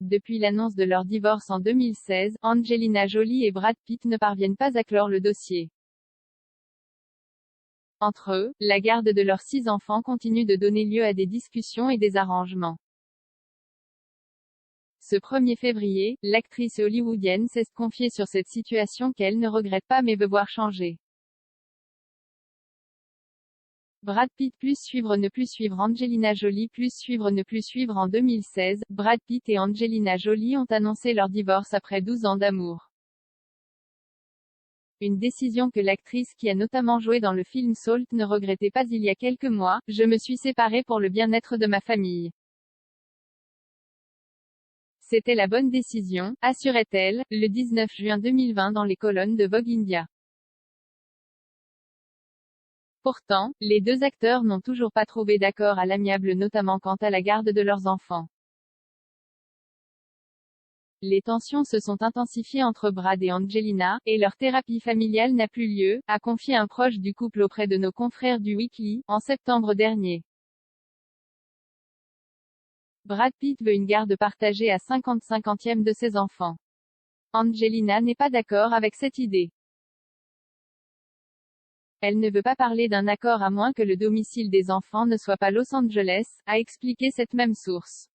Depuis l'annonce de leur divorce en 2016, Angelina Jolie et Brad Pitt ne parviennent pas à clore le dossier. Entre eux, la garde de leurs 6 enfants continue de donner lieu à des discussions et des arrangements. Ce 1er février, l'actrice hollywoodienne s'est confiée sur cette situation qu'elle ne regrette pas mais veut voir changer. Brad Pitt plus suivre ne plus suivre Angelina Jolie plus suivre ne plus suivre En 2016, Brad Pitt et Angelina Jolie ont annoncé leur divorce après 12 ans d'amour. Une décision que l'actrice qui a notamment joué dans le film Salt ne regrettait pas il y a quelques mois. « Je me suis séparée pour le bien-être de ma famille. C'était la bonne décision », assurait-elle, le 19 juin 2020 dans les colonnes de Vogue India. Pourtant, les deux acteurs n'ont toujours pas trouvé d'accord à l'amiable notamment quant à la garde de leurs enfants. Les tensions se sont intensifiées entre Brad et Angelina, et leur thérapie familiale n'a plus lieu, a confié un proche du couple auprès de nos confrères du Weekly, en septembre dernier. Brad Pitt veut une garde partagée à 50-50e de ses enfants. Angelina n'est pas d'accord avec cette idée. Elle ne veut pas parler d'un accord à moins que le domicile des enfants ne soit pas Los Angeles, a expliqué cette même source.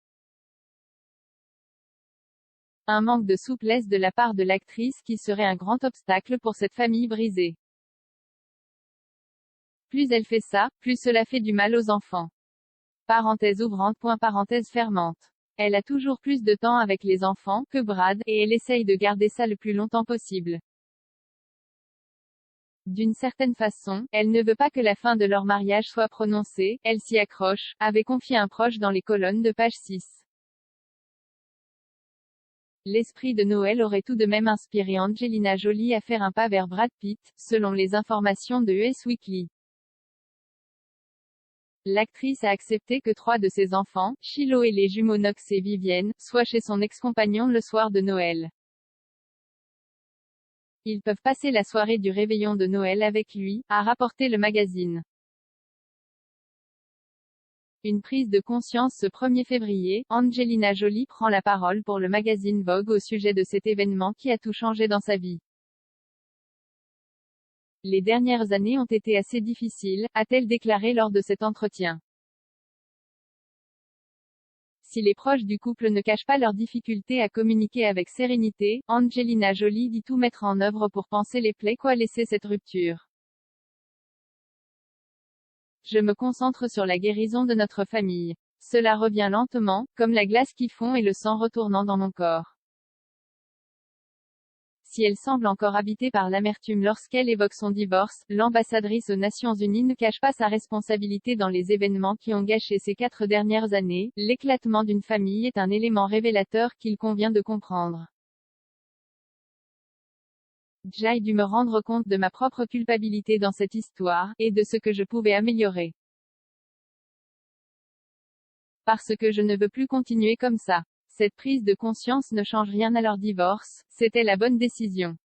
Un manque de souplesse de la part de l'actrice qui serait un grand obstacle pour cette famille brisée. Plus elle fait ça, plus cela fait du mal aux enfants. Parenthèse ouvrante. Parenthèse fermante. Elle a toujours plus de temps avec les enfants que Brad, et elle essaye de garder ça le plus longtemps possible. D'une certaine façon, elle ne veut pas que la fin de leur mariage soit prononcée, elle s'y accroche, avait confié un proche dans les colonnes de page 6. L'esprit de Noël aurait tout de même inspiré Angelina Jolie à faire un pas vers Brad Pitt, selon les informations de Us Weekly. L'actrice a accepté que 3 de ses enfants, Shiloh et les jumeaux Knox et Vivienne, soient chez son ex-compagnon le soir de Noël. Ils peuvent passer la soirée du réveillon de Noël avec lui, a rapporté le magazine. Une prise de conscience ce 1er février, Angelina Jolie prend la parole pour le magazine Vogue au sujet de cet événement qui a tout changé dans sa vie. Les dernières années ont été assez difficiles, a-t-elle déclaré lors de cet entretien. Si les proches du couple ne cachent pas leurs difficultés à communiquer avec sérénité, Angelina Jolie dit tout mettre en œuvre pour panser les plaies qu'a laissé cette rupture. Je me concentre sur la guérison de notre famille. Cela revient lentement, comme la glace qui fond et le sang retournant dans mon corps. Si elle semble encore habitée par l'amertume lorsqu'elle évoque son divorce, l'ambassadrice aux Nations Unies ne cache pas sa responsabilité dans les événements qui ont gâché ces 4 dernières années. L'éclatement d'une famille est un élément révélateur qu'il convient de comprendre. J'ai dû me rendre compte de ma propre culpabilité dans cette histoire, et de ce que je pouvais améliorer. Parce que je ne veux plus continuer comme ça. Cette prise de conscience ne change rien à leur divorce, c'était la bonne décision.